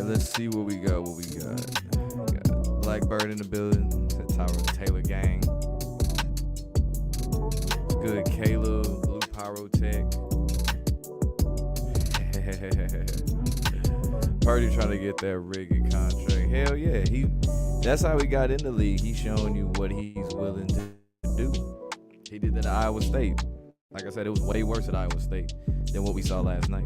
Let's see what we got. What we got? We got Blackbird in the building. The Tyrone Taylor gang. Good Caleb, Blue Pyrotech. Purdy trying to get that rigged contract. Hell yeah, that's how he got in the league. He's showing you what he's willing to do. He did that at Iowa State. Like I said, it was way worse at Iowa State than what we saw last night.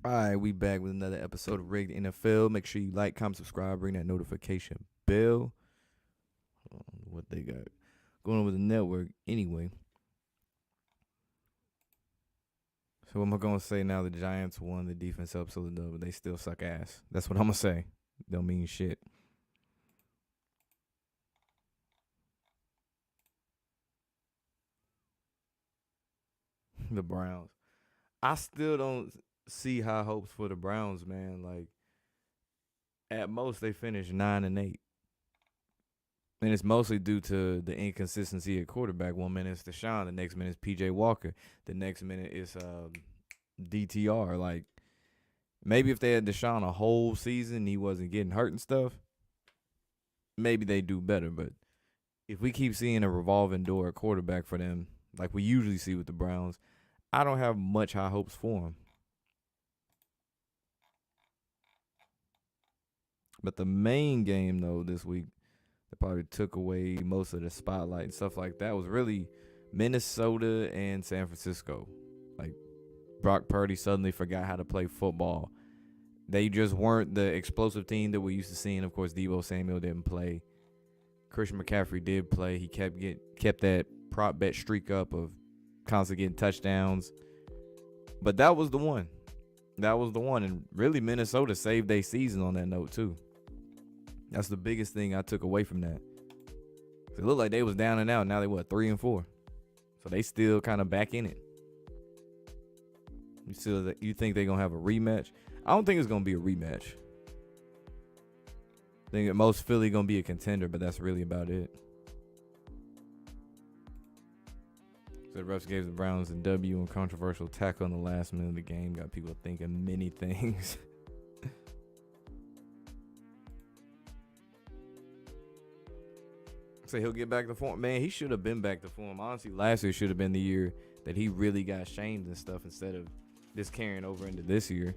All right, we back with another episode of Rigged NFL. Make sure you like, comment, subscribe, ring that notification bell. What they got going on with the network anyway. So what am I going to say now? The Giants won, the defense helps so the dub, but they still suck ass. That's what I'm going to say. Don't mean shit. The Browns. I still don't see high hopes for the Browns, man. Like, at most they finish 9-8, and it's mostly due to the inconsistency at quarterback. 1 minute it's Deshaun, the next minute it's PJ Walker, the next minute it's DTR. Like, maybe if they had Deshaun a whole season, he wasn't getting hurt and stuff, maybe they do better. But if we keep seeing a revolving door at quarterback for them, like we usually see with the Browns, I don't have much high hopes for them. But the main game, though, this week that probably took away most of the spotlight and stuff like that was really Minnesota and San Francisco. Like, Brock Purdy suddenly forgot how to play football. They just weren't the explosive team that we're used to seeing. Of course, Deebo Samuel didn't play. Christian McCaffrey did play. He kept that prop bet streak up of constantly getting touchdowns. But that was the one. That was the one. And really, Minnesota saved their season on that note, too. That's the biggest thing I took away from that. It looked like they was down and out. Now they 3-4. So they still kind of back in it. You think they're gonna have a rematch? I don't think it's gonna be a rematch. I think at most Philly gonna be a contender, but that's really about it. So the refs gave the Browns a W and controversial tackle in the last minute of the game. Got people thinking many things. Say he'll get back to form. Man, he should have been back to form. Honestly, last year should have been the year that he really got shamed and stuff instead of just carrying over into this year.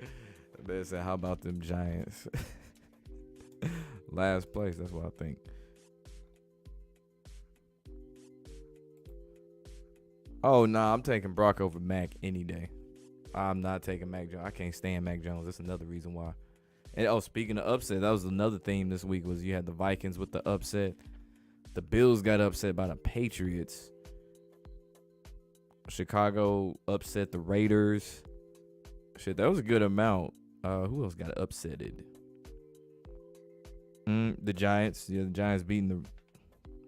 I better say, how about them Giants? Last place, that's what I think. Oh, nah, I'm taking Brock over Mac any day. I'm not taking Mac Jones. I can't stand Mac Jones. That's another reason why. And speaking of upset, that was another theme this week was you had the Vikings with the upset. The Bills got upset by the Patriots. Chicago upset the Raiders. Shit, that was a good amount. Who else got upsetted? The Giants. Yeah, the Giants beating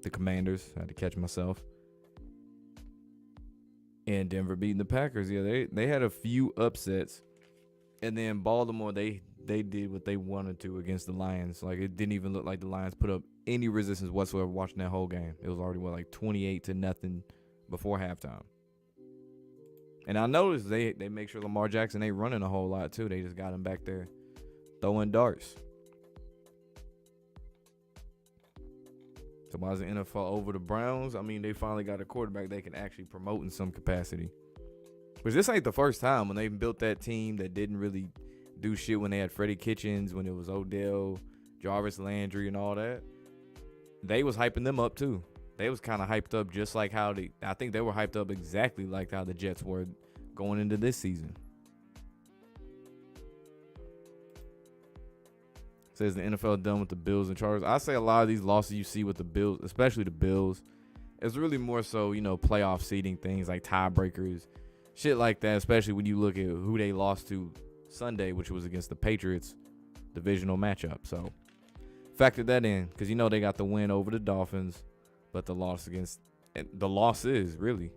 the Commanders. I had to catch myself. And Denver beating the Packers. Yeah, they had a few upsets. And then Baltimore, they did what they wanted to against the Lions. Like, it didn't even look like the Lions put up any resistance whatsoever watching that whole game. It was already, 28-0 before halftime. And I noticed they make sure Lamar Jackson ain't running a whole lot, too. They just got him back there throwing darts. So why is the NFL over the Browns? I mean, they finally got a quarterback they can actually promote in some capacity. Because this ain't the first time when they built that team that didn't really do shit when they had Freddie Kitchens, when it was Odell, Jarvis Landry, and all that. They was hyping them up, too. They was kind of hyped up just like how I think they were hyped up exactly like how the Jets were going into this season. Says the NFL done with the Bills and Chargers. I say a lot of these losses you see with the Bills, especially the Bills, it's really more so, playoff seeding things like tiebreakers, shit like that, especially when you look at who they lost to Sunday, which was against the Patriots, divisional matchup. So factor that in because they got the win over the Dolphins, but the loss is really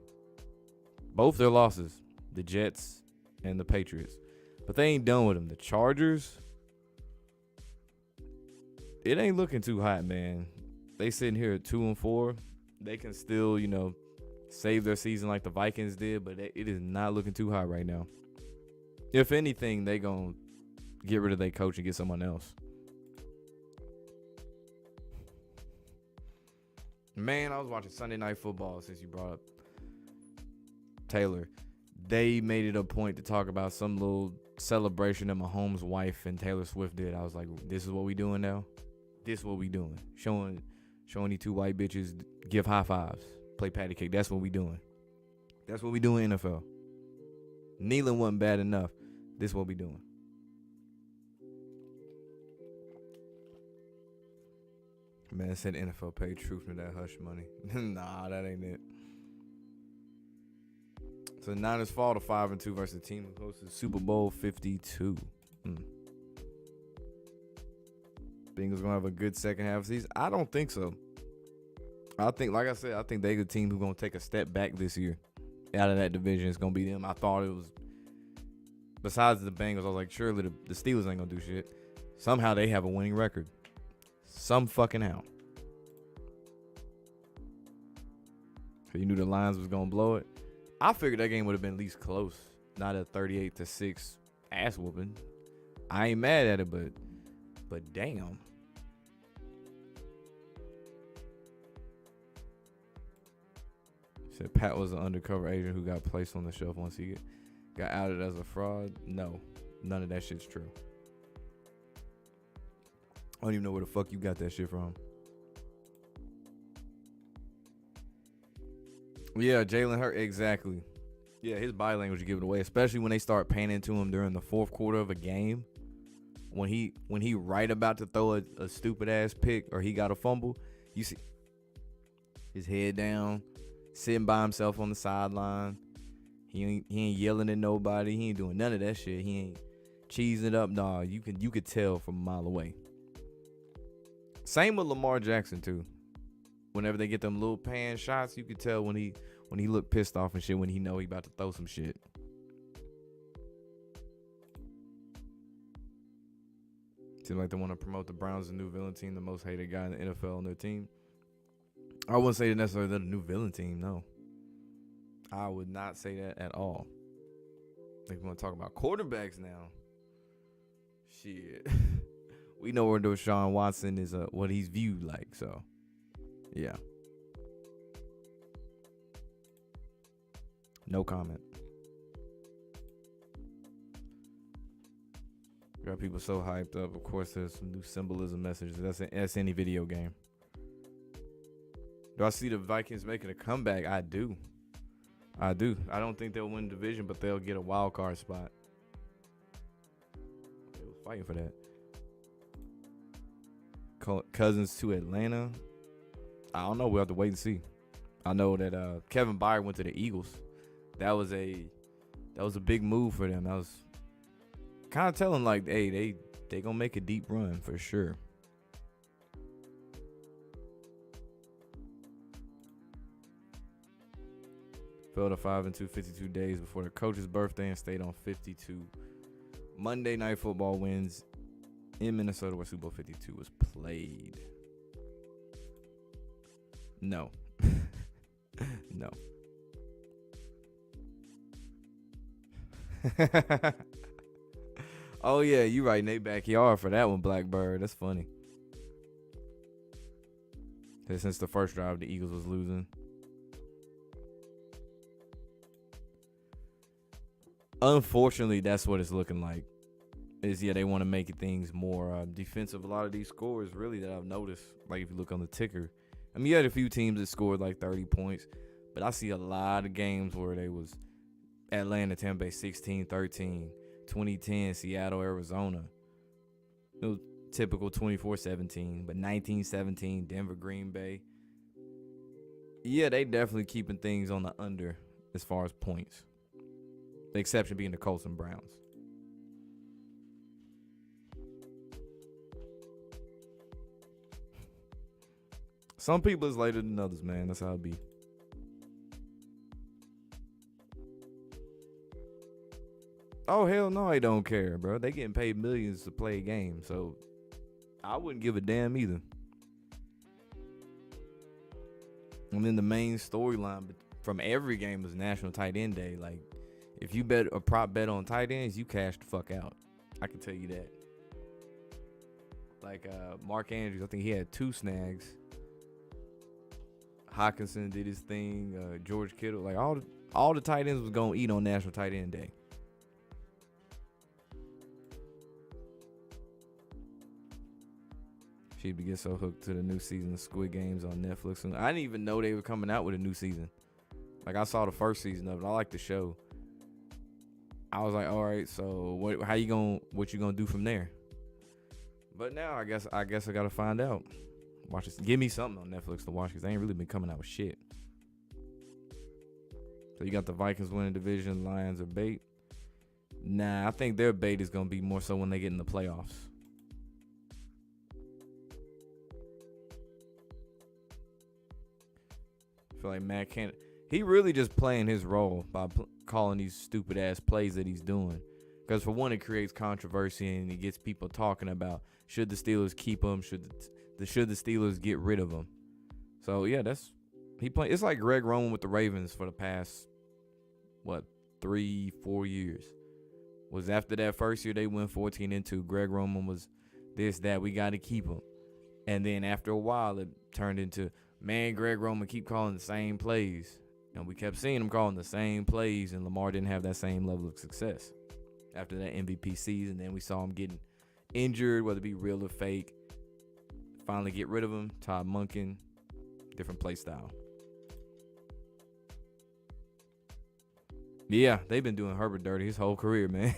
both their losses, the Jets and the Patriots. But they ain't done with them. The Chargers, it ain't looking too hot, man. They sitting here at 2-4. They can still, save their season like the Vikings did, but it is not looking too hot right now. If anything, they gonna get rid of their coach and get someone else. Man, I was watching Sunday Night Football since you brought up Taylor. They made it a point to talk about some little celebration that Mahomes' wife and Taylor Swift did. I was like, this is what we doing now? This is what we doing. Showing these two white bitches give high fives, play patty cake. That's what we doing. That's what we doing in NFL. Kneeling wasn't bad enough. This is what we doing. Man, said NFL paid truth to that hush money. Nah, that ain't it. So the Niners fall to 5-2 versus the team who hosted Super Bowl 52. Bengals gonna have a good second half of the season? I don't think so. I think, like I said, I think they're the team who's gonna take a step back this year. Out of that division, it's gonna be them. I thought it was. Besides the Bengals, I was like, surely the Steelers ain't gonna do shit. Somehow they have a winning record. Some fucking how. So you knew the Lions was gonna blow it. I figured that game would have been at least close, not a 38-6 ass whooping. I ain't mad at it, but damn. Said Pat was an undercover agent who got placed on the shelf once he got outed as a fraud. No, none of that shit's true. I don't even know where the fuck you got that shit from. Yeah, Jalen Hurts, exactly. Yeah, his body language give it away, especially when they start panning into him during the fourth quarter of a game. When he right about to throw a stupid ass pick or he got a fumble, you see his head down, sitting by himself on the sideline. He ain't yelling at nobody. He ain't doing none of that shit. He ain't cheesing it up. Nah, you could tell from a mile away. Same with Lamar Jackson too. Whenever they get them little pan shots, you could tell when he look pissed off and shit, when he know he about to throw some shit. Seems like they want to promote the Browns as a new villain team, the most hated guy in the NFL on their team. I wouldn't say necessarily they're the new villain team, no. I would not say that at all. Like, we want to talk about quarterbacks now. Shit. We know where Deshaun Watson is, what he's viewed like, so yeah. No comment. Got people so hyped up. Of course, there's some new symbolism messages. That's any video game. Do I see the Vikings making a comeback? I do. I don't think they'll win the division, but they'll get a wild card spot. They was fighting for that. Cousins to Atlanta. I don't know. We'll have to wait and see. I know that Kevin Byard went to the Eagles. That was a big move for them. That was kind of telling like, hey, they gonna make a deep run for sure. Fell to 5-2, 52 days before the coach's birthday and stayed on 52. Monday Night Football wins in Minnesota where Super Bowl 52 was played. No. No. Oh, yeah, you right in their backyard for that one, Blackbird. That's funny. Since the first drive, the Eagles was losing. Unfortunately, that's what it's looking like. They want to make things more defensive. A lot of these scores, really, that I've noticed, like if you look on the ticker, I mean, you had a few teams that scored like 30 points, but I see a lot of games where they was Atlanta, Tampa Bay 16-13, 2010, Seattle, Arizona. It was typical 24-17, but 19-17, Denver, Green Bay. Yeah, they definitely keeping things on the under as far as points. The exception being the Colts and Browns. Some people is later than others, man. That's how it be. Oh, hell no, I don't care, bro. They getting paid millions to play a game, so I wouldn't give a damn either. And then the main storyline from every game is National Tight End Day. Like, if you bet a prop bet on tight ends, you cash the fuck out. I can tell you that. Like Mark Andrews, I think he had 2 snags. Hawkinson did his thing. George Kittle, like all the tight ends was gonna eat on National Tight End Day. She'd get so hooked to the new season of Squid Games on Netflix, and I didn't even know they were coming out with a new season. Like, I saw the first season of it. I like the show. I was like, all right, so what you gonna do from there? But now I guess I gotta find out. Watch this. Give me something on Netflix to watch because they ain't really been coming out with shit. So you got the Vikings winning division. Lions are bait. Nah, I think their bait is gonna be more so when they get in the playoffs. I feel like Matt can't. He really just playing his role by calling these stupid ass plays that he's doing. Because for one, it creates controversy and it gets people talking about should the Steelers keep him, should the Steelers get rid of him. So yeah, he playing. It's like Greg Roman with the Ravens for the past 3-4 years. Was after that first year they went 14-2. Greg Roman was this, that, we got to keep him. And then after a while it turned into, man, Greg Roman keep calling the same plays. And we kept seeing him calling the same plays, and Lamar didn't have that same level of success. After that MVP season, then we saw him getting injured, whether it be real or fake. Finally get rid of him. Todd Monken, different play style. Yeah, they've been doing Herbert dirty his whole career, man.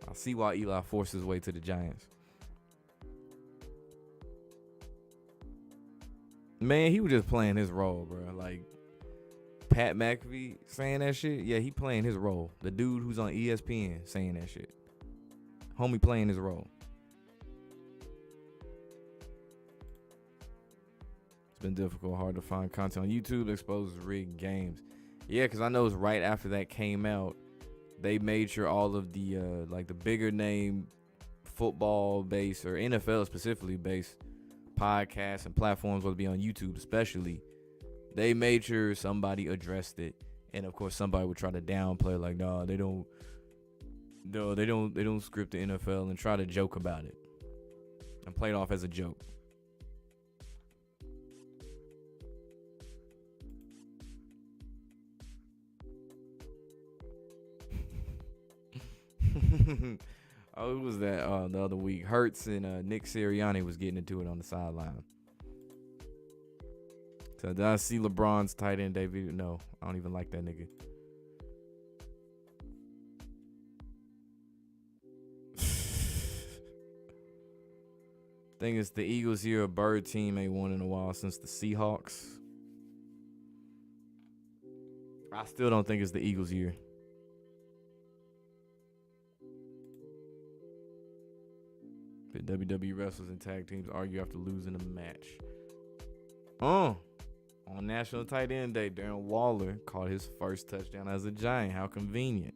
I see why Eli forced his way to the Giants. Man, he was just playing his role, bro. Like, Pat McAfee saying that shit. Yeah, he playing his role. The dude who's on ESPN saying that shit. Homie playing his role. It's been difficult, hard to find content on YouTube that exposes rigged games. Yeah, because I know it's right after that came out, they made sure all of the like the bigger name football based or NFL specifically based podcasts and platforms, whether it be on YouTube especially, they made sure somebody addressed it. And of course somebody would try to downplay, like, no, they don't script the NFL, and try to joke about it and play it off as a joke. Oh, who was that the other week? Hurts and Nick Sirianni was getting into it on the sideline. So did I see LeBron's tight end debut? No, I don't even like that nigga. Thing is, the Eagles here, a bird team ain't won in a while since the Seahawks. I still don't think it's the Eagles' year. The WWE wrestlers and tag teams argue after losing a match. On National Tight End Day, Darren Waller caught his first touchdown as a Giant. How convenient.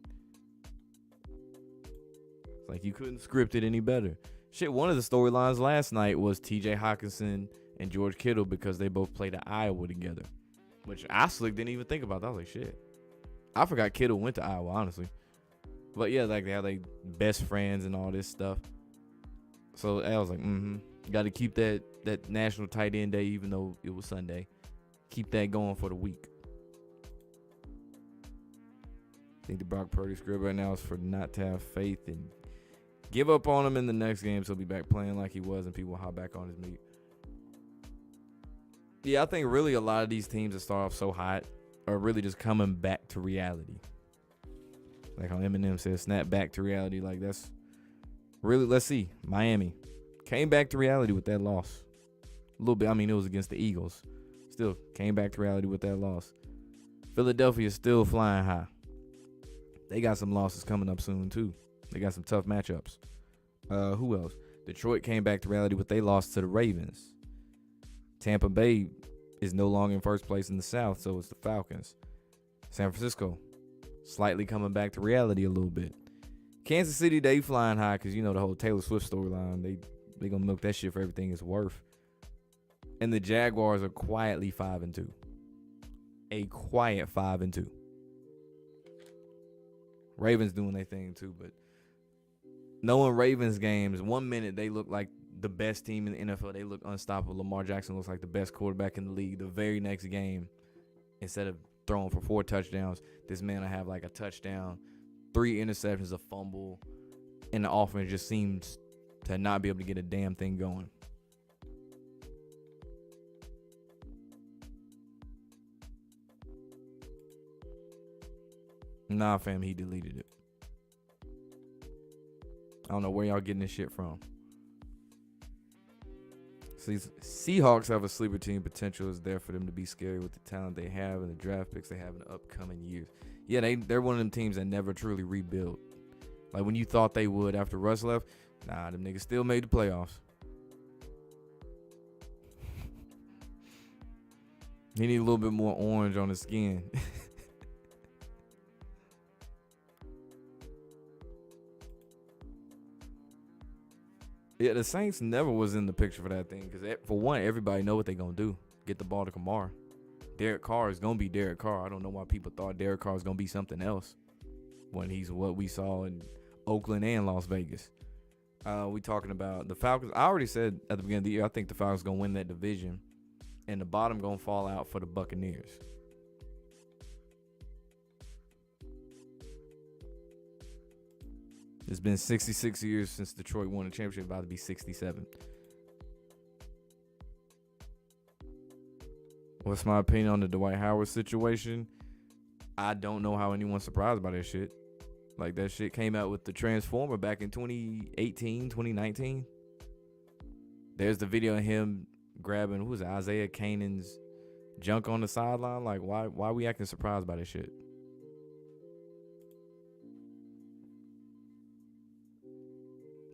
It's like you couldn't script it any better. Shit, one of the storylines last night was TJ Hawkinson and George Kittle because they both played at Iowa together. Which I slick didn't even think about. I was like, shit. I forgot Kittle went to Iowa, honestly. But yeah, like they had like best friends and all this stuff. So I was like, got to keep that National Tight End Day, even though it was Sunday. Keep that going for the week. I think the Brock Purdy script right now is for not to have faith and give up on him in the next game, so he'll be back playing like he was and people will hop back on his meat. Yeah, I think really a lot of these teams that start off so hot are really just coming back to reality. Like how Eminem said, snap back to reality. Like that's really, let's see. Miami came back to reality with that loss. A little bit. I mean, it was against the Eagles. Still came back to reality with that loss. Philadelphia is still flying high. They got some losses coming up soon, too. They got some tough matchups. Who else? Detroit came back to reality with they loss to the Ravens. Tampa Bay is no longer in first place in the South, so it's the Falcons. San Francisco slightly coming back to reality a little bit. Kansas City, they flying high because, you know, the whole Taylor Swift storyline. They going to milk that shit for everything it's worth. And the Jaguars are quietly 5-2. A quiet 5-2. Ravens doing their thing too, but knowing Ravens games, 1 minute they look like the best team in the NFL. They look unstoppable. Lamar Jackson looks like the best quarterback in the league. The very next game, instead of throwing for 4 touchdowns, this man will have like a touchdown, 3 interceptions, a fumble, and the offense just seems to not be able to get a damn thing going. Nah, fam, he deleted it. I don't know where y'all getting this shit from. See, Seahawks have a sleeper team. Potential is there for them to be scary with the talent they have and the draft picks they have in the upcoming years. Yeah, they're one of them teams that never truly rebuild. Like when you thought they would after Russ left, nah, them niggas still made the playoffs. He need a little bit more orange on his skin. Yeah, the Saints never was in the picture for that thing because, for one, everybody know what they going to do. Get the ball to Kamara. Derek Carr is going to be Derek Carr. I don't know why people thought Derek Carr was going to be something else when he's what we saw in Oakland and Las Vegas. We talking about the Falcons. I already said at the beginning of the year, I think the Falcons going to win that division, and the bottom going to fall out for the Buccaneers. It's been 66 years since Detroit won the championship, about to be 67. What's my opinion on the Dwight Howard situation? I don't know how anyone's surprised by that shit. Like, that shit came out with the Transformer back in 2018, 2019. There's the video of him grabbing, who was it, Isaiah Canaan's junk on the sideline. Like, why we acting surprised by this shit?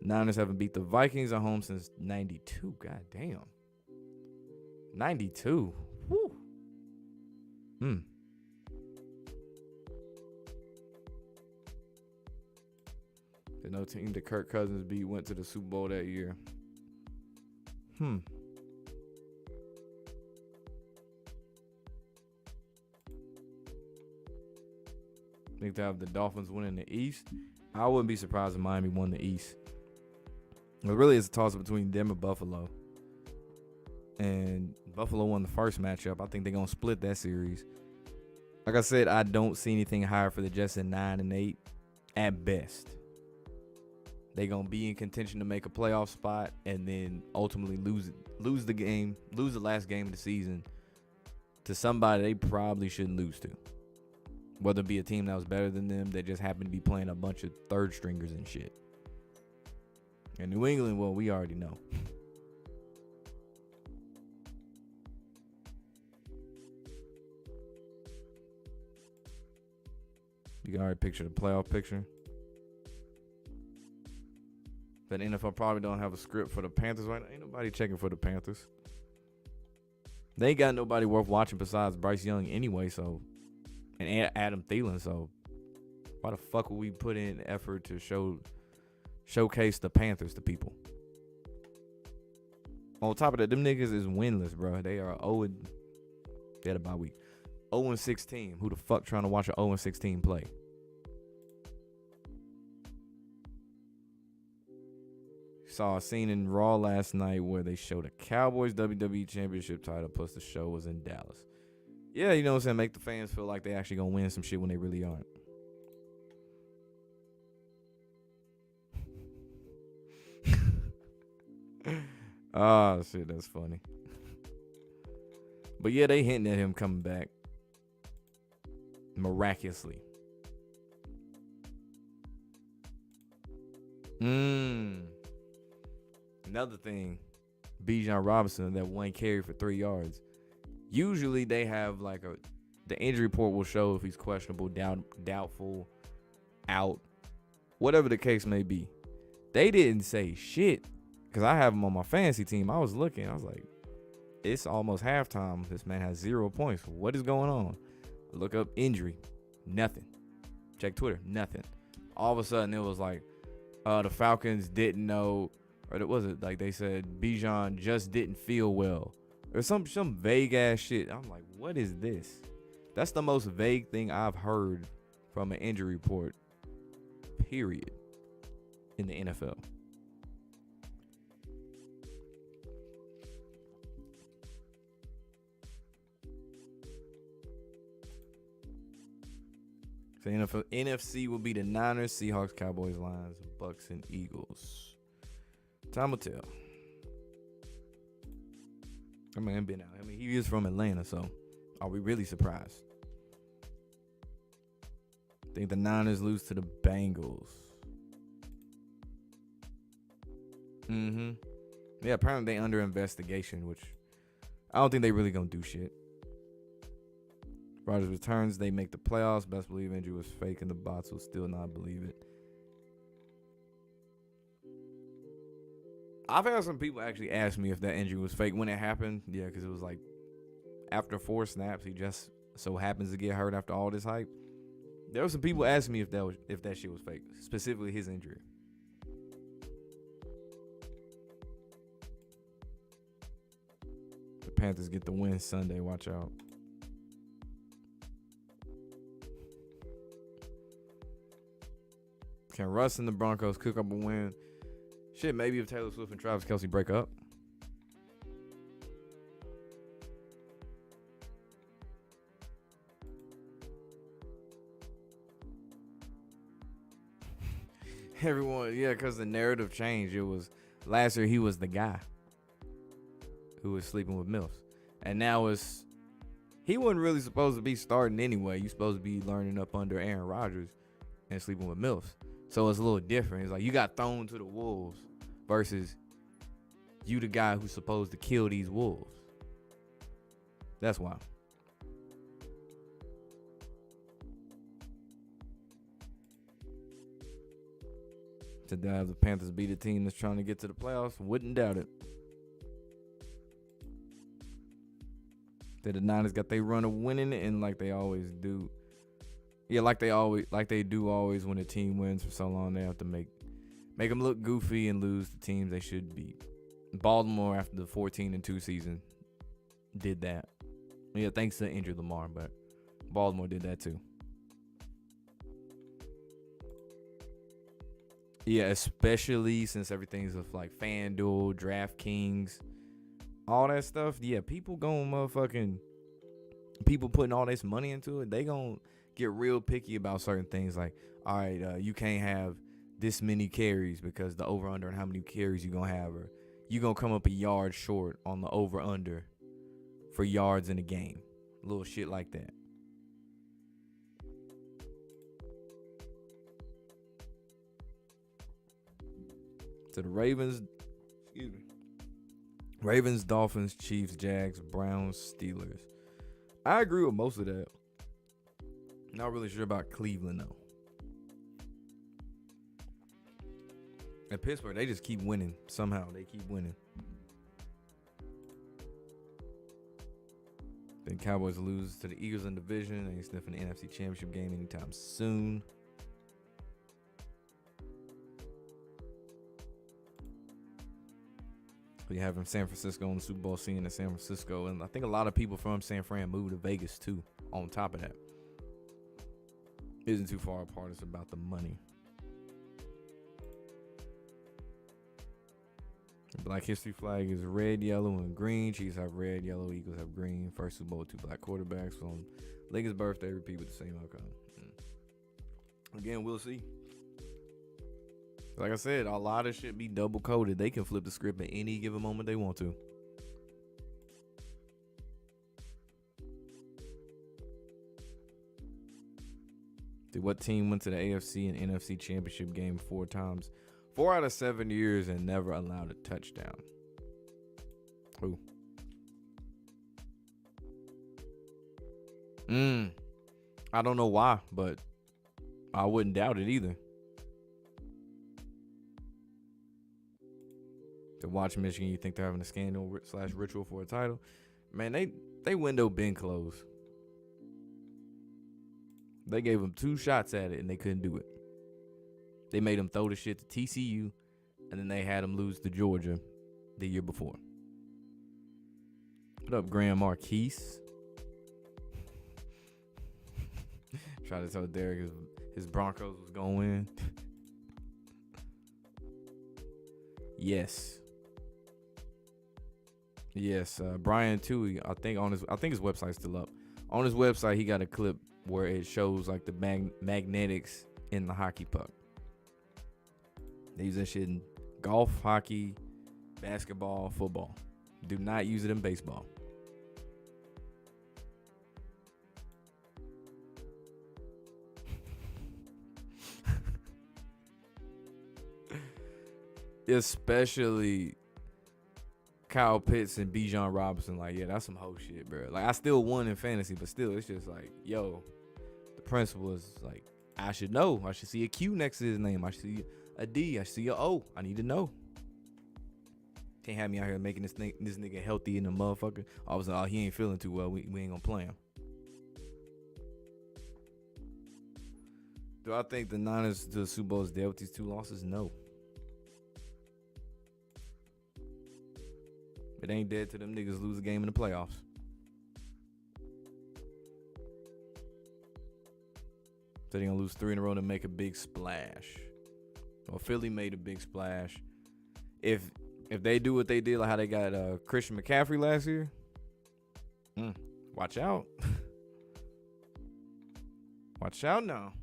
Niners haven't beat the Vikings at home since 92. God damn. 92. Woo. There's no team that Kirk Cousins beat went to the Super Bowl that year. I think they have the Dolphins winning the East. I wouldn't be surprised if Miami won the East. It really is a toss-up between them and Buffalo. And Buffalo won the first matchup. I think they're going to split that series. Like I said, I don't see anything higher for the Jets than 9-8 at best. They're going to be in contention to make a playoff spot and then ultimately lose the last game of the season to somebody they probably shouldn't lose to. Whether it be a team that was better than them that just happened to be playing a bunch of third stringers and shit. And New England, well, we already know. You can already picture the playoff picture. But NFL probably don't have a script for the Panthers right now. Ain't nobody checking for the Panthers. They ain't got nobody worth watching besides Bryce Young anyway, so, and Adam Thielen, so why the fuck would we put in effort to showcase the Panthers to people? On top of that, them niggas is winless, bro. They are 0 and they had a bye week. 0-6 team. Who the fuck trying to watch an 0-6 team play? Saw a scene in Raw last night where they showed a Cowboys WWE Championship title, plus the show was in Dallas. Yeah, you know what I'm saying? Make the fans feel like they actually gonna win some shit when they really aren't. Oh, shit, that's funny. But yeah, they hinting at him coming back. Miraculously. Another thing, Bijan Robinson, that one carry for 3 yards. Usually they have like the injury report will show if he's questionable, doubtful, out, whatever the case may be. They didn't say shit because I have him on my fantasy team. I was looking, I was like, it's almost halftime. This man has 0 points. What is going on? Look up injury, nothing. Check Twitter, nothing. All of a sudden it was like the Falcons didn't know, or it wasn't like they said Bijan just didn't feel well, or some vague ass shit. I'm like, what is this? That's the most vague thing I've heard from an injury report, period, in the NFL. So NFC will be the Niners, Seahawks, Cowboys, Lions, Bucks, and Eagles. Time will tell. I mean, been out. I mean, he is from Atlanta, so are we really surprised? I think the Niners lose to the Bengals. Yeah, apparently they under investigation, which I don't think they really gonna do shit. Rodgers returns, they make the playoffs. Best believe injury was fake, and the bots will still not believe it. I've had some people actually ask me if that injury was fake when it happened. Yeah, because it was like after 4 snaps, he just so happens to get hurt after all this hype. There were some people asking me if that shit was fake, specifically his injury. The Panthers get the win Sunday. Watch out. Can Russ and the Broncos cook up a win? Shit, maybe if Taylor Swift and Travis Kelce break up. Everyone, yeah, because the narrative changed. It was last year he was the guy who was sleeping with MILFs. And now he wasn't really supposed to be starting anyway. You supposed to be learning up under Aaron Rodgers and sleeping with MILFs. So it's a little different. It's like you got thrown to the wolves versus you the guy who's supposed to kill these wolves. That's why. To have the Panthers beat a team that's trying to get to the playoffs, wouldn't doubt it. That the Niners got their run of winning it, and like they always do. Yeah, like they do always when a team wins for so long, they have to make them look goofy and lose the teams they should beat. Baltimore, after the 14-2 season, did that. Yeah, thanks to injured Lamar, but Baltimore did that too. Yeah, especially since everything's with like FanDuel, DraftKings, all that stuff. Yeah, people putting all this money into it, they gonna get real picky about certain things. Like, all right, you can't have this many carries because the over under and how many carries you gonna have, or you gonna come up a yard short on the over under for yards in a game. Little shit like that. To the Ravens, Dolphins, Chiefs, Jags, Browns, Steelers. I agree with most of that. Not really sure about Cleveland though. And Pittsburgh, they just keep winning. Somehow they keep winning. Then Cowboys lose to the Eagles in division. They ain't sniffing the NFC Championship game anytime soon. We have in San Francisco on the Super Bowl scene in San Francisco. And I think a lot of people from San Fran moved to Vegas too, on top of that. Isn't too far apart. It's about the money. The Black History flag is red, yellow, and green. Chiefs have red, yellow. Eagles have green. First Super Bowl with 2 black quarterbacks. On Lincoln's birthday, repeat with the same outcome. Again, we'll see. Like I said, a lot of shit be double coded. They can flip the script at any given moment they want to. What team went to the AFC and NFC championship game 4 times? 4 out of 7 years and never allowed a touchdown. Who? I don't know why, but I wouldn't doubt it either. To watch Michigan, you think they're having a scandal / ritual for a title? Man, they window been closed. They gave them 2 shots at it and they couldn't do it. They made them throw the shit to TCU, and then they had them lose to Georgia the year before. What up, Graham Marquise? Try to tell Derek his Broncos was going to win. Yes. Brian Toohey, I think his website's still up. On his website, he got a clip where it shows like the magnetics in the hockey puck. They use that shit in golf, hockey, basketball, football. Do not use it in baseball. Especially Kyle Pitts and Bijan Robinson. Like, yeah, that's some hoe shit, bro. Like, I still won in fantasy, but still, it's just like, yo, the principle is like, I should know. I should see a Q next to his name. I should see a D. I should see a O. I need to know. Can't have me out here making this nigga healthy in the motherfucker. All of a sudden, he ain't feeling too well. We ain't gonna play him. Do I think the Niners to the Super Bowl is dead with these 2 losses? No. It ain't dead till them niggas lose a game in the playoffs. So they gonna lose 3 in a row to make a big splash. Well, Philly made a big splash. If they do what they did, like how they got Christian McCaffrey last year, watch out. Watch out now.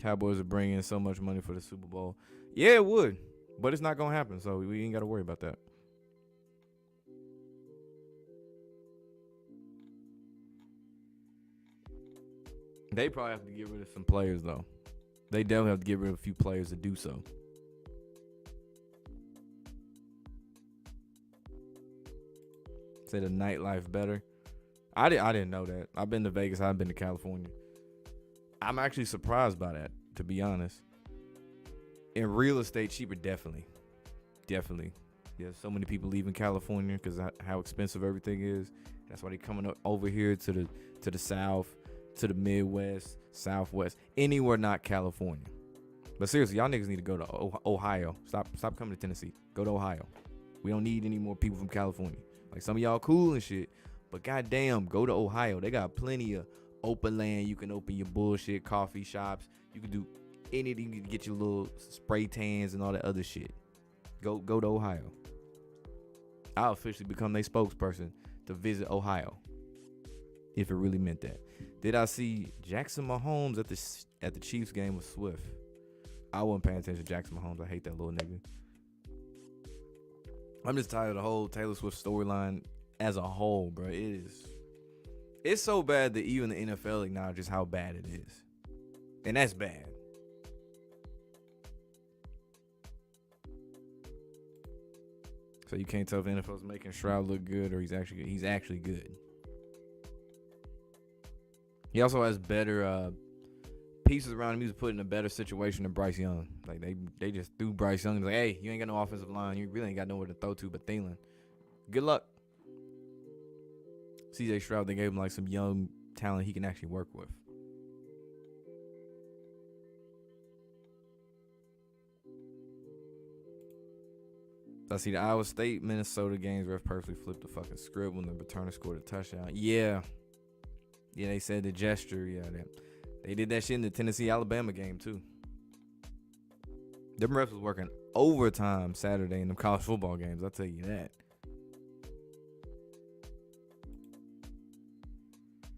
Cowboys are bringing in so much money for the Super Bowl. Yeah, it would, but it's not gonna happen, so we ain't gotta worry about that. They probably have to get rid of some players, though. They definitely have to get rid of a few players to do so. Say the nightlife better. I didn't know that. I've been to Vegas. I've been to California. I'm actually surprised by that, to be honest. In real estate, cheaper, definitely. Yeah, so many people leaving California because how expensive everything is. That's why they're coming up over here to the South, to the Midwest, Southwest, anywhere not California. But seriously, y'all niggas need to go to Ohio. Stop coming to Tennessee. Go to Ohio. We don't need any more people from California. Like, some of y'all cool and shit, but goddamn, go to Ohio. They got plenty of open land. You can open your bullshit coffee shops. You can do anything to get your little spray tans and all that other shit. Go to Ohio. I'll officially become their spokesperson to visit Ohio, if it really meant that. Did I see Jackson Mahomes at the Chiefs game with Swift? I wasn't paying attention to Jackson Mahomes. I hate that little nigga. I'm just tired of the whole Taylor Swift storyline as a whole, bro. It's so bad that even the NFL acknowledges how bad it is. And that's bad. So you can't tell if the NFL's making Stroud look good or he's actually good. He also has better pieces around him. He was put in a better situation than Bryce Young. Like they just threw Bryce Young. Like, hey, you ain't got no offensive line. You really ain't got nowhere to throw to but Thielen. Good luck. CJ Stroud, they gave him like some young talent he can actually work with. I see the Iowa State Minnesota games ref perfectly flipped the fucking script when the returner scored a touchdown. Yeah, they said the gesture. Yeah, they did that shit in the Tennessee Alabama game too. Them refs was working overtime Saturday in the college football games. I'll tell you that.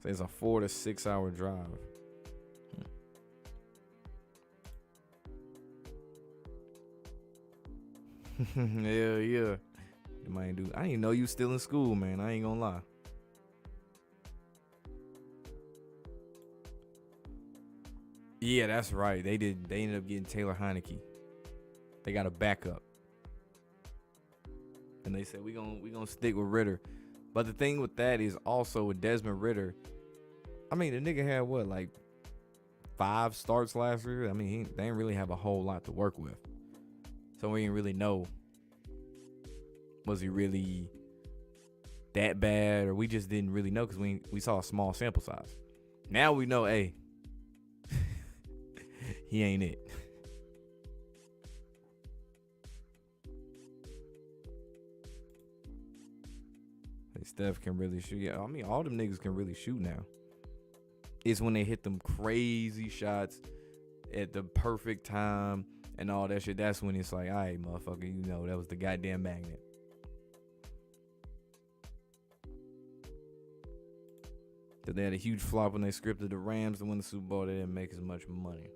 So it's a 4 to 6 hour drive. Hell yeah. I didn't know you still in school, man. I ain't gonna lie. Yeah, that's right. They ended up getting Taylor Heineke. They got a backup. And they said we gonna stick with Ritter. But the thing with that is also with Desmond Ritter, I mean, the nigga had what, like 5 starts last year? I mean, they didn't really have a whole lot to work with. So we didn't really know, was he really that bad, or we just didn't really know because we saw a small sample size. Now we know, hey, he ain't it. Hey, Steph can really shoot. Yeah, I mean, all them niggas can really shoot now. It's when they hit them crazy shots at the perfect time and all that shit. That's when it's like, all right, motherfucker, you know, that was the goddamn magnet. Because they had a huge flop when they scripted the Rams to win the Super Bowl. They didn't make as much money.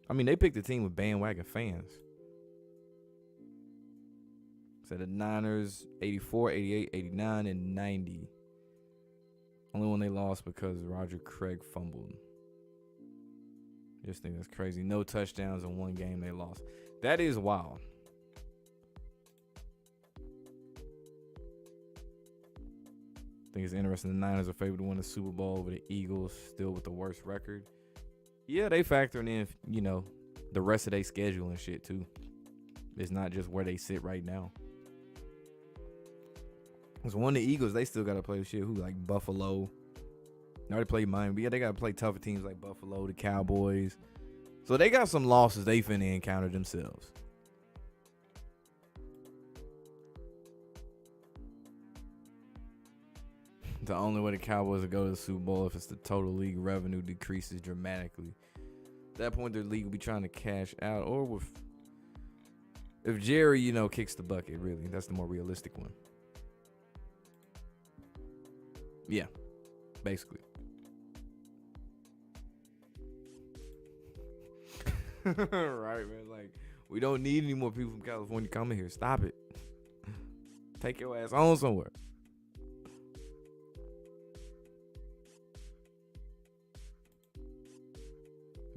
I mean, they picked a team with bandwagon fans. So the Niners, 84, 88, 89, and 90. Only one they lost because Roger Craig fumbled. Just think that's crazy. No touchdowns in one game they lost. That is wild. I think it's interesting. The Niners are favored to win the Super Bowl over the Eagles, still with the worst record. Yeah, they factoring in, you know, the rest of their schedule and shit too. It's not just where they sit right now. Because one of the Eagles, they still got to play shit. Who, like Buffalo? They already played Miami. But yeah, they got to play tougher teams like Buffalo, the Cowboys. So they got some losses they finna encounter themselves. The only way the Cowboys will go to the Super Bowl if it's the total league revenue decreases dramatically. At that point, their league will be trying to cash out, or if Jerry, you know, kicks the bucket. Really, that's the more realistic one. Yeah, basically. Right, man. Like, we don't need any more people from California coming here. Stop it. Take your ass on somewhere.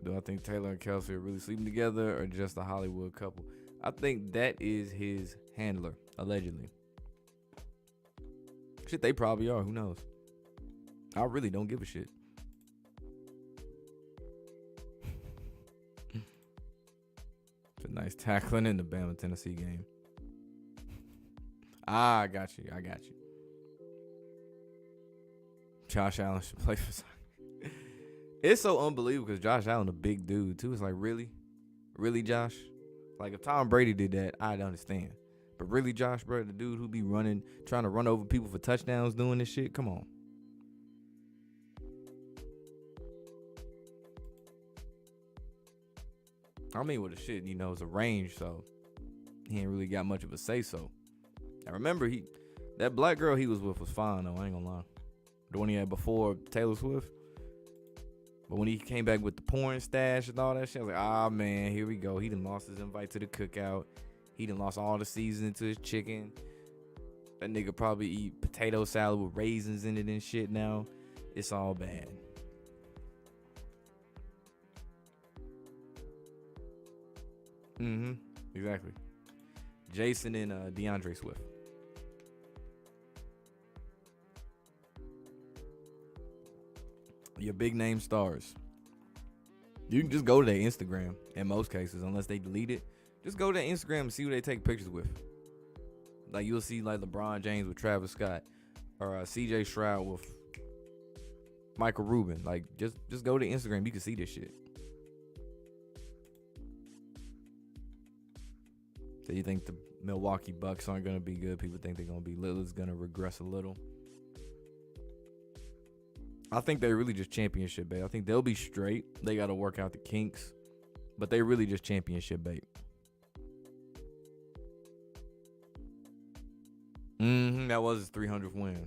Do I think Taylor and Kelsey are really sleeping together or just a Hollywood couple? I think that is his handler, allegedly. Shit, they probably are. Who knows? I really don't give a shit. It's a nice tackling in the Bama-Tennessee game. I got you. Josh Allen should play for soccer. It's so unbelievable because Josh Allen a big dude too. It's like, really, Josh? Like, if Tom Brady did that, I'd understand. But really, Josh, bro, the dude who be trying to run over people for touchdowns doing this shit, come on. I mean, with the shit, you know, it's a range, so he ain't really got much of a say-so. I remember that black girl he was with was fine, though, I ain't gonna lie. The one he had before Taylor Swift. But when he came back with the porn stash and all that shit, I was like, man, here we go. He done lost his invite to the cookout. He done lost all the seasoning to his chicken. That nigga probably eat potato salad with raisins in it and shit now. It's all bad. Exactly. Jason and DeAndre Swift. Your big name stars. You can just go to their Instagram in most cases, unless they delete it. Just go to their Instagram and see who they take pictures with. Like you'll see like LeBron James with Travis Scott, or CJ Stroud with Michael Rubin. Like just go to Instagram, you can see this shit. So you think the Milwaukee Bucks aren't gonna be good? People think they're gonna be. Lillard's gonna regress a little. I think they're really just championship bait. I think they'll be straight. They got to work out the kinks, but they really just championship bait. That was his 300th win.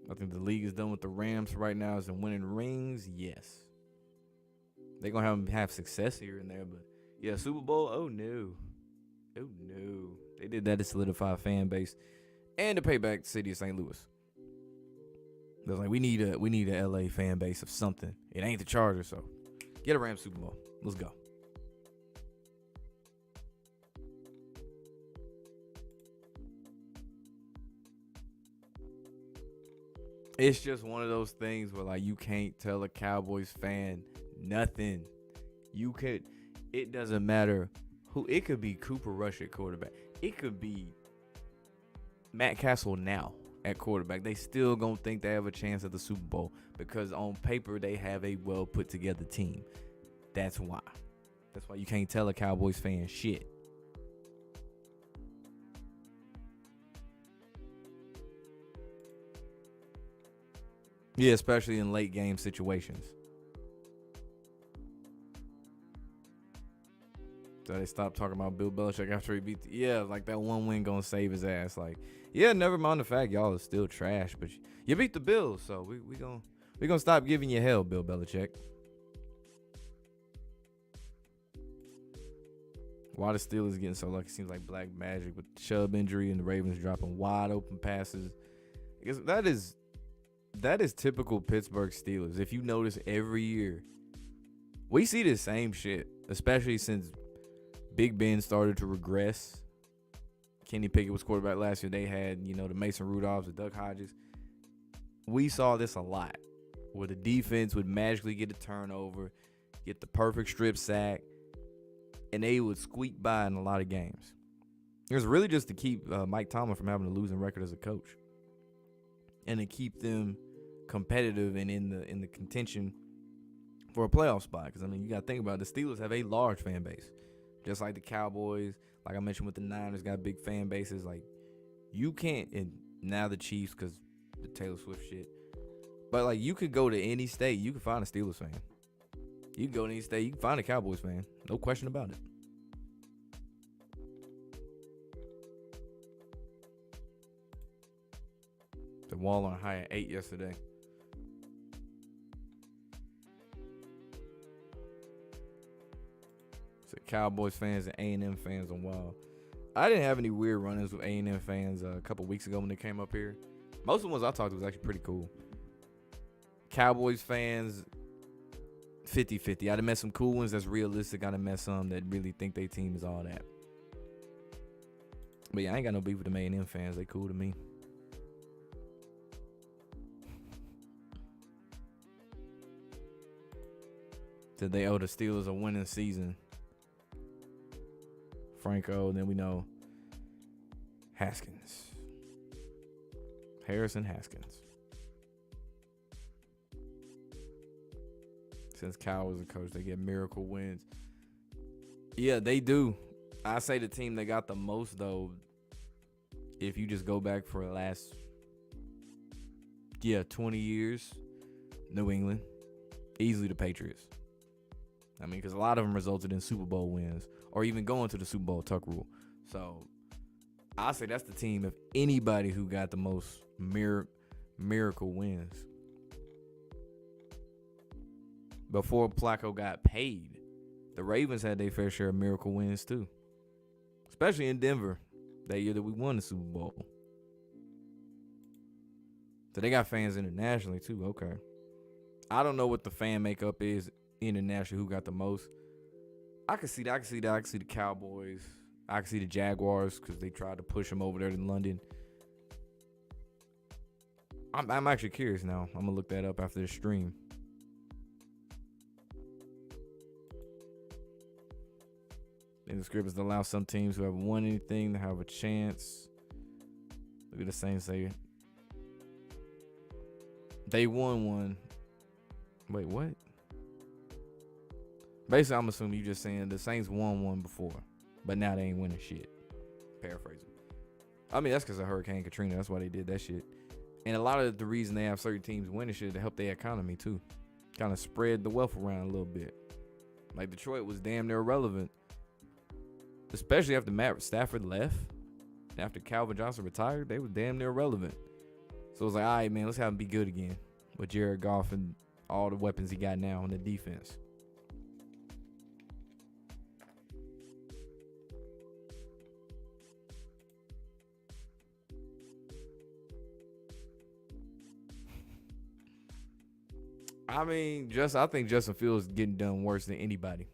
I think the league is done with the Rams right now as in winning rings. Yes. They're going to have success here and there, but yeah, Super Bowl, oh no. Oh no. They did that to solidify a fan base and to pay back the city of St. Louis. They're like, we need a LA fan base of something. It ain't the Chargers, so get a Rams Super Bowl. Let's go. It's just one of those things where like you can't tell a Cowboys fan nothing. It doesn't matter who. It could be Cooper Rush at quarterback. It could be Matt Castle now at quarterback. They still gonna think they have a chance at the Super Bowl because on paper they have a well put together team. That's why. That's why you can't tell a Cowboys fan shit. Yeah, especially in late game situations. So they stopped talking about Bill Belichick after he beat like that one win gonna save his ass. Like, yeah, never mind the fact y'all are still trash, but you beat the Bills, so we gonna stop giving you hell, Bill Belichick. Why the Steelers getting so lucky seems like black magic with the Chubb injury and the Ravens dropping wide open passes. I guess that is typical Pittsburgh Steelers. If you notice every year, we see the same shit, especially since Big Ben started to regress. Kenny Pickett was quarterback last year. They had, the Mason Rudolphs, the Duck Hodges. We saw this a lot, where the defense would magically get a turnover, get the perfect strip sack, and they would squeak by in a lot of games. It was really just to keep Mike Tomlin from having a losing record as a coach, and to keep them competitive and in the contention for a playoff spot. Because you got to think about it. The Steelers have a large fan base, just like the Cowboys. Like I mentioned with the Niners, got big fan bases. Like you can't, and now the Chiefs because the Taylor Swift shit. But like you could go to any state, you can find a Steelers fan. You can go to any state, you can find a Cowboys fan. No question about it. The wall on high at 8 yesterday. So Cowboys fans and A&M fans on wild. I didn't have any weird run-ins with A&M fans a couple weeks ago when they came up here. Most of the ones I talked to was actually pretty cool. Cowboys fans, 50-50. I done met some cool ones that's realistic. I done met some that really think their team is all that. But yeah, I ain't got no beef with the A&M fans. They cool to me. Said they owe the Steelers a winning season. Franco, and then we know Haskins. Harrison Haskins. Since Kyle was a coach, they get miracle wins. Yeah, they do. I say the team that got the most, though, if you just go back for the last, 20 years, New England. Easily the Patriots. Because a lot of them resulted in Super Bowl wins or even going to the Super Bowl, Tuck rule. So I say that's the team of anybody who got the most miracle wins. Before Flacco got paid, the Ravens had their fair share of miracle wins too, especially in Denver that year that we won the Super Bowl. So they got fans internationally too. Okay. I don't know what the fan makeup is internationally, who got the most. I can see that. I can see the Cowboys. I can see the Jaguars because they tried to push him over there to London. I'm actually curious now. I'm gonna look that up after the stream. In the script is to allow some teams who haven't won anything to have a chance. Look at the Saints say they won one. Wait, what? Basically, I'm assuming you just saying the Saints won one before, but now they ain't winning shit. Paraphrasing. I mean, that's because of Hurricane Katrina. That's why they did that shit. And a lot of the reason they have certain teams winning shit to help their economy too. Kind of spread the wealth around a little bit. Like Detroit was damn near irrelevant. Especially after Matt Stafford left. After Calvin Johnson retired, they were damn near irrelevant. So it was like, all right, man, let's have him be good again. With Jared Goff and all the weapons he got now on the defense. I mean, I think Justin Fields is getting done worse than anybody.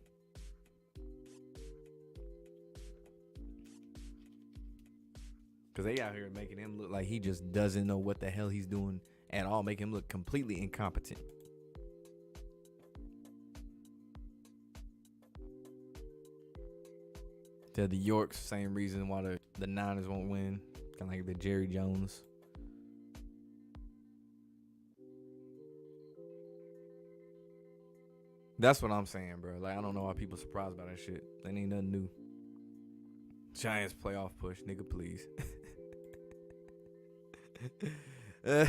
Because they out here making him look like he just doesn't know what the hell he's doing at all. Make him look completely incompetent. To the Yorks, same reason why the Niners won't win. Kind of like the Jerry Jones. That's what I'm saying, bro. Like, I don't know why people surprised by that shit. That ain't nothing new. Giants playoff push, nigga, please. So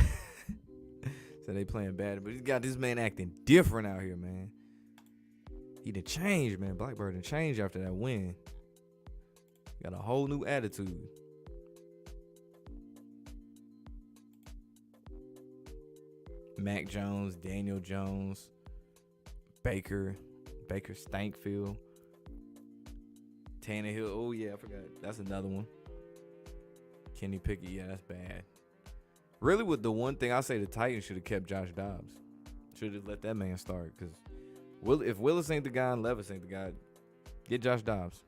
they playing bad, but he's got this man acting different out here, man. He done changed, man. Blackbird done changed after that win. Got a whole new attitude. Mac Jones, Daniel Jones, Baker Stankfield, Tannehill. Oh yeah, I forgot. That's another one. Kenny Pickett. Yeah, that's bad. Really, with the one thing I say, the Titans should have kept Josh Dobbs. Should have let that man start. Because if Willis ain't the guy and Levis ain't the guy, get Josh Dobbs.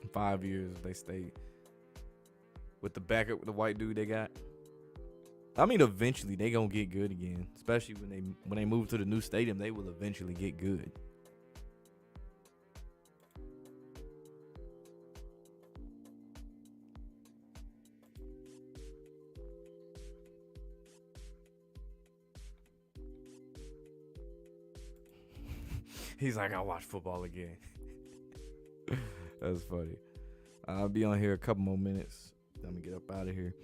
In 5 years, they stayed with the backup with the white dude they got. I mean, eventually they gonna get good again. Especially when they move to the new stadium, they will eventually get good. He's like, I'll watch football again. That's funny. I'll be on here a couple more minutes. Let me get up out of here.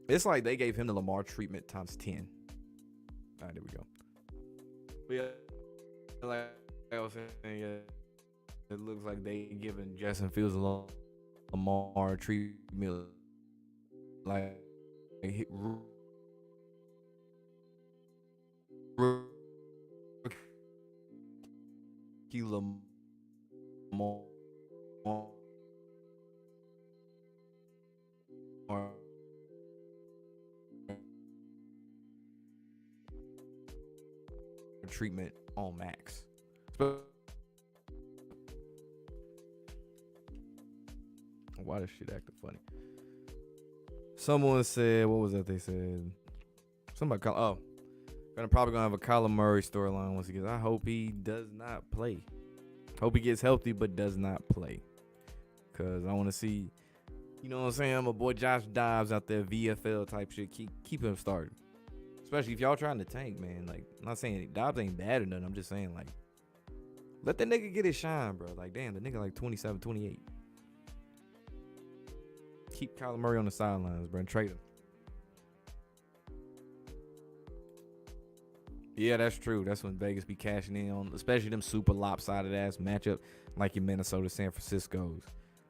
It's like they gave him the Lamar treatment times 10. All right, there we go. But yeah, like I was saying, yeah, it looks like they giving Justin Fields a Lamar treatment. Like Lamar treatment on Max. Why this shit acting funny? Someone said, what was that they said? Somebody called, probably gonna have a Kyler Murray storyline once he gets. I hope he does not play. Hope he gets healthy but does not play. Cause I want to see, you know what I'm saying? My boy Josh Dobbs out there, VFL type shit. Keep him started. Especially if y'all trying to tank, man. Like, I'm not saying Dobbs ain't bad or nothing. I'm just saying, like, let the nigga get his shine, bro. Like, damn, the nigga like 27, 28. Keep Kyler Murray on the sidelines, bro, and trade him. Yeah, that's true. That's when Vegas be cashing in on, especially them super lopsided ass matchup like your Minnesota, San Francisco's,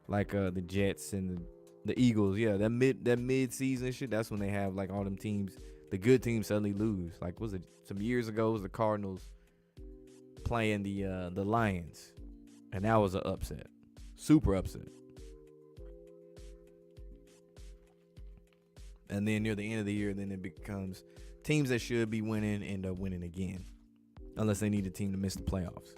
like the Jets and the Eagles. Yeah, that mid season shit. That's when they have like all them teams. The good teams suddenly lose. Like, was it some years ago? It was the Cardinals playing the Lions, and that was an upset, super upset. And then near the end of the year, then it becomes teams that should be winning end up winning again, unless they need a team to miss the playoffs.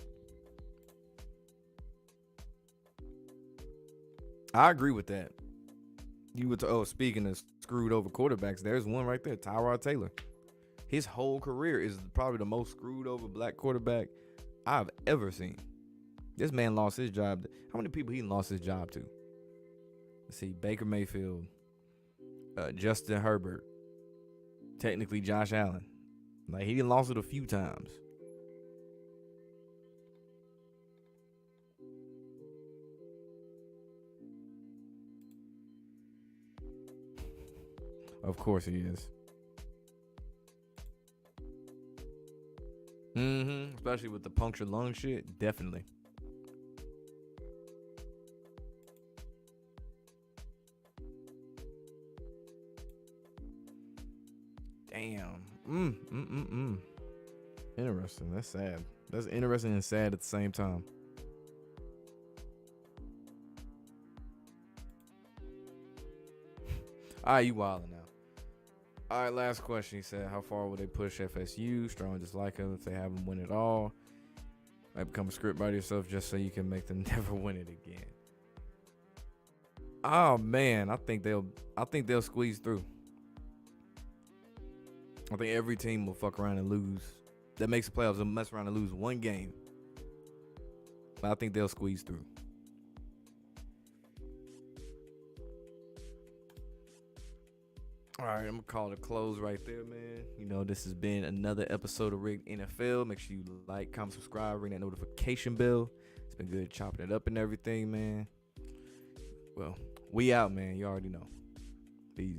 I agree with that. You were speaking of screwed over quarterbacks, there's one right there, Tyrod Taylor. His whole career is probably the most screwed over black quarterback I've ever seen. This man lost his job. How many people he lost his job to? Let's see, Baker Mayfield, Justin Herbert, technically Josh Allen. Like, he done lost it a few times. Of course he is. Especially with the punctured lung shit, definitely. Damn. Interesting. That's sad. That's interesting and sad at the same time. All right, you wildin' now. All right, last question. He said, how far will they push FSU? Strong dislike them if they have them win it all. Might become a script by yourself just so you can make them never win it again. Oh man, I think they'll squeeze through. I think every team will fuck around and lose. That makes the playoffs will mess around and lose one game. But I think they'll squeeze through. All right, I'm going to call it a close right there, man. You know, this has been another episode of Rigged NFL. Make sure you like, comment, subscribe, ring that notification bell. It's been good chopping it up and everything, man. Well, we out, man. You already know. Be easy.